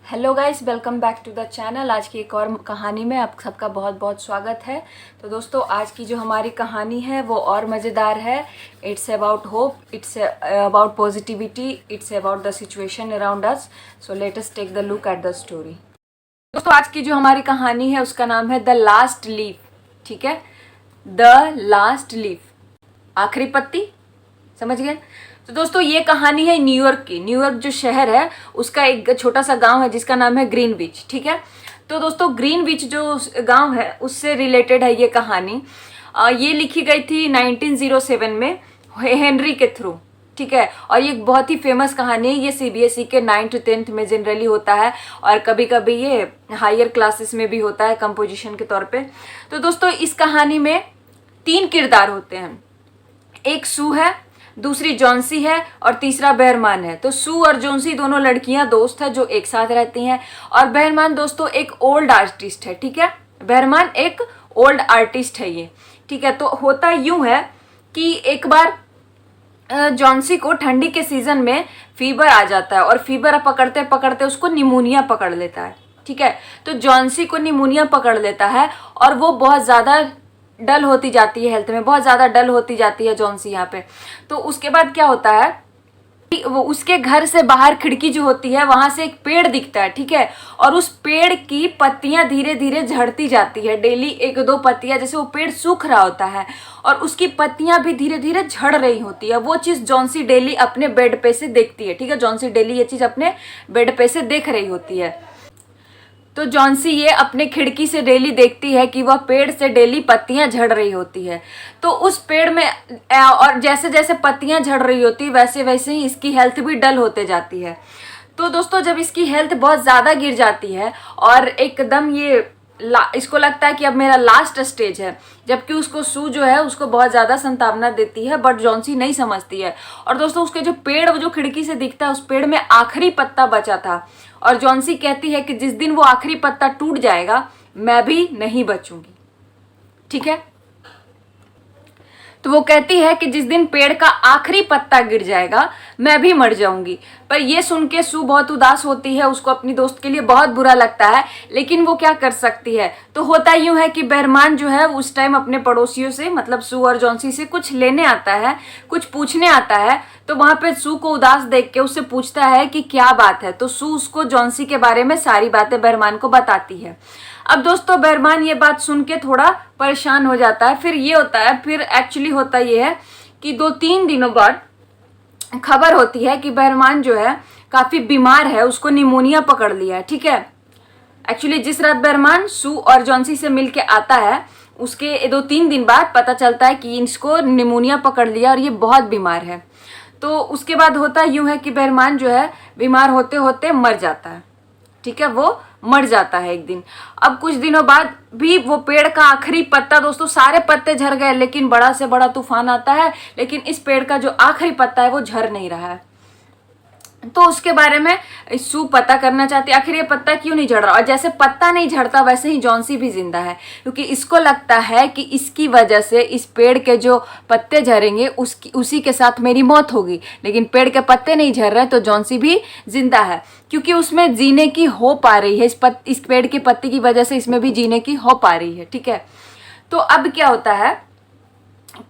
Hello guys, welcome back to the channel. आज की एक और कहानी में आप सबका बहुत बहुत स्वागत है। तो दोस्तों, आज की जो हमारी कहानी है वो और मज़ेदार है। It's about hope, it's about positivity, it's about the situation around us. So let us take the look at the story. दोस्तों, आज की जो हमारी कहानी है उसका नाम है द लास्ट लीफ। ठीक है, द लास्ट लीफ, आखिरी पत्ती। समझ गए? तो दोस्तों, ये कहानी है न्यूयॉर्क की। न्यूयॉर्क जो शहर है उसका एक छोटा सा गांव है जिसका नाम है ग्रीनविच। ठीक है, तो दोस्तों ग्रीनविच जो गांव है उससे रिलेटेड है ये कहानी। ये लिखी गई थी 1907 में हेनरी के थ्रू। ठीक है, और ये बहुत ही फेमस कहानी है। ये सीबीएसई के 9th to 10th में जनरली होता है और कभी कभी ये हायर क्लासेस में भी होता है कंपोजिशन के तौर पे। तो दोस्तों, इस कहानी में 3 किरदार होते हैं। एक सू है, दूसरी जॉन्सी है और तीसरा बहरमान है। तो सू और जॉन्सी दोनों लड़कियां दोस्त है जो एक साथ रहती हैं। और बहरमान दोस्तों एक ओल्ड आर्टिस्ट है। ठीक है, बहरमान एक ओल्ड आर्टिस्ट है ये। ठीक है, तो होता यूं है कि एक बार जॉन्सी को ठंडी के सीजन में फीवर आ जाता है और फीवर पकड़ते पकड़ते उसको निमोनिया पकड़ लेता है। ठीक है, तो जॉन्सी को निमोनिया पकड़ लेता है और वो बहुत ज़्यादा डल होती जाती है, हेल्थ में बहुत ज़्यादा डल होती जाती है जॉन्सी यहाँ पे। तो उसके बाद क्या होता है कि वो उसके घर से बाहर खिड़की जो होती है वहां से एक पेड़ दिखता है। ठीक है, और उस पेड़ की पत्तियां धीरे धीरे झड़ती जाती है। डेली 1-2 पत्तियां, जैसे वो पेड़ सूख रहा होता है और उसकी पत्तियां भी धीरे धीरे झड़ रही होती है। वो चीज़ जॉन्सी डेली अपने बेड पे से देखती है। ठीक है, जॉन्सी डेली ये चीज़ अपने बेड पे से देख रही होती है। तो जॉन्सी ये अपने खिड़की से डेली देखती है कि वह पेड़ से डेली पत्तियां झड़ रही होती है। तो उस पेड़ में और जैसे जैसे पत्तियां झड़ रही होती वैसे वैसे ही इसकी हेल्थ भी डल होते जाती है। तो दोस्तों, जब इसकी हेल्थ बहुत ज़्यादा गिर जाती है और एकदम ये इसको लगता है कि अब मेरा लास्ट स्टेज है, जबकि उसको सू जो है उसको बहुत ज़्यादा संतावना देती है, बट जॉन्सी नहीं समझती है। और दोस्तों, उसके जो पेड़ जो खिड़की से दिखता है उस पेड़ में आखिरी पत्ता बचा था और जॉन्सी कहती है कि जिस दिन वो आखिरी पत्ता टूट जाएगा मैं भी नहीं बचूंगी। ठीक है, तो वो कहती है कि जिस दिन पेड़ का आखिरी पत्ता गिर जाएगा मैं भी मर जाऊंगी। पर ये सुन के सू बहुत उदास होती है, उसको अपनी दोस्त के लिए बहुत बुरा लगता है, लेकिन वो क्या कर सकती है। तो होता यूं है कि बहरमान जो है उस टाइम अपने पड़ोसियों से, मतलब सू और जॉन्सी से कुछ लेने आता है, कुछ पूछने आता है। तो वहां पे सू को उदास देख के उससे पूछता है कि क्या बात है। तो सू उसको जॉन्सी के बारे में सारी बातें बहरमान को बताती है। अब दोस्तों, बहरमान ये बात सुन के थोड़ा परेशान हो जाता है। फिर ये होता है, फिर एक्चुअली होता ये है कि 2-3 दिनों बाद खबर होती है कि बहरमान जो है काफ़ी बीमार है, उसको निमोनिया पकड़ लिया है। ठीक है, एक्चुअली जिस रात बहरमान सू और जॉन्सी से मिल के आता है उसके 2-3 दिन बाद पता चलता है कि इसको निमोनिया पकड़ लिया और ये बहुत बीमार है। तो उसके बाद होता यूं है कि बहरमान जो है बीमार होते होते मर जाता है। ठीक है, वो मर जाता है एक दिन। अब कुछ दिनों बाद भी वो पेड़ का आखिरी पत्ता, दोस्तों सारे पत्ते झड़ गए लेकिन बड़ा से बड़ा तूफान आता है, लेकिन इस पेड़ का जो आखिरी पत्ता है वो झड़ नहीं रहा है। तो उसके बारे में सू पता करना चाहती है आखिर ये पत्ता क्यों नहीं झड़ रहा। और जैसे पत्ता नहीं झड़ता वैसे ही जॉन्सी भी जिंदा है, क्योंकि इसको लगता है कि इसकी वजह से इस पेड़ के जो पत्ते झड़ेंगे उसी के साथ मेरी मौत होगी। लेकिन पेड़ के पत्ते नहीं झड़ रहे तो जॉन्सी भी जिंदा है, क्योंकि उसमें जीने की होप आ रही है। इस पेड़ की पत्ती की वजह से इसमें भी जीने की होप आ रही है। ठीक है, तो अब क्या होता है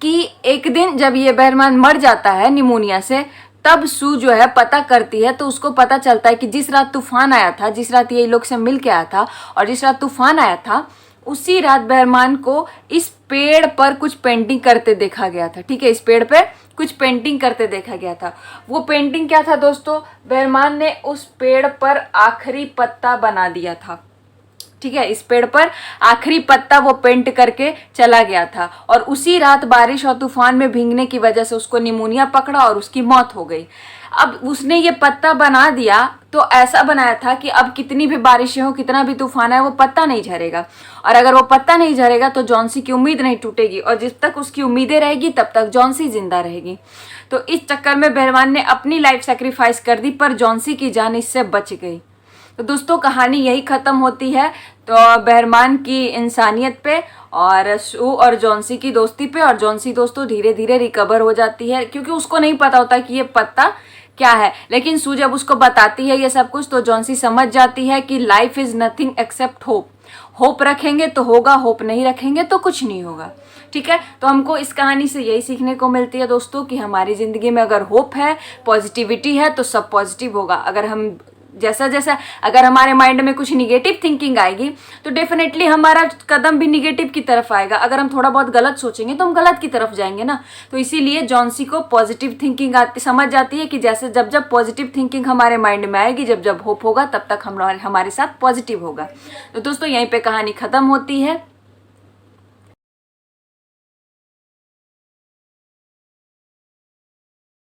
कि एक दिन जब ये बहरमान मर जाता है निमोनिया से, तब सू जो है पता करती है। तो उसको पता चलता है कि जिस रात तूफान आया था, जिस रात ये लोग से मिल के आया था और जिस रात तूफान आया था उसी रात बहरमान को इस पेड़ पर कुछ पेंटिंग करते देखा गया था। ठीक है, इस पेड़ पे कुछ पेंटिंग करते देखा गया था। वो पेंटिंग क्या था दोस्तों, बहरमान ने उस पेड़ पर आखिरी पत्ता बना दिया था। ठीक है, इस पेड़ पर आखिरी पत्ता वो पेंट करके चला गया था और उसी रात बारिश और तूफान में भीगने की वजह से उसको निमोनिया पकड़ा और उसकी मौत हो गई। अब उसने ये पत्ता बना दिया तो ऐसा बनाया था कि अब कितनी भी बारिशें हो, कितना भी तूफान आए, वो पत्ता नहीं झरेगा। और अगर वो पत्ता नहीं झरेगा तो जॉन्सी की उम्मीद नहीं टूटेगी और जब तक उसकी उम्मीदें रहेगी तब तक जॉन्सी जिंदा रहेगी। तो इस चक्कर में बहरमान ने अपनी लाइफ सेक्रीफाइस कर दी, पर जॉन्सी की जान इससे बच गई। तो दोस्तों, कहानी यही ख़त्म होती है। तो बहरमान की इंसानियत पे और सू और जॉन्सी की दोस्ती पे, और जॉन्सी दोस्तों धीरे धीरे रिकवर हो जाती है, क्योंकि उसको नहीं पता होता कि ये पत्ता क्या है। लेकिन सू जब उसको बताती है ये सब कुछ तो जॉन्सी समझ जाती है कि life is nothing accept hope. Hope रखेंगे तो होगा, होप नहीं रखेंगे तो कुछ नहीं होगा। ठीक है, तो हमको इस कहानी से यही सीखने को मिलती है दोस्तों कि हमारी ज़िंदगी में अगर होप है, पॉजिटिविटी है तो सब पॉजिटिव होगा। अगर हम जैसा जैसा अगर हमारे माइंड में कुछ निगेटिव थिंकिंग आएगी तो डेफिनेटली हमारा कदम भी निगेटिव की तरफ आएगा। अगर हम थोड़ा बहुत गलत सोचेंगे तो हम गलत की तरफ जाएंगे ना। तो इसीलिए जॉन्सी को पॉजिटिव थिंकिंग आती, समझ जाती है कि जैसे जब जब पॉजिटिव थिंकिंग हमारे माइंड में आएगी, जब जब होप होगा तब तक हमारे साथ पॉजिटिव होगा। तो दोस्तों यहीं पर कहानी ख़त्म होती है।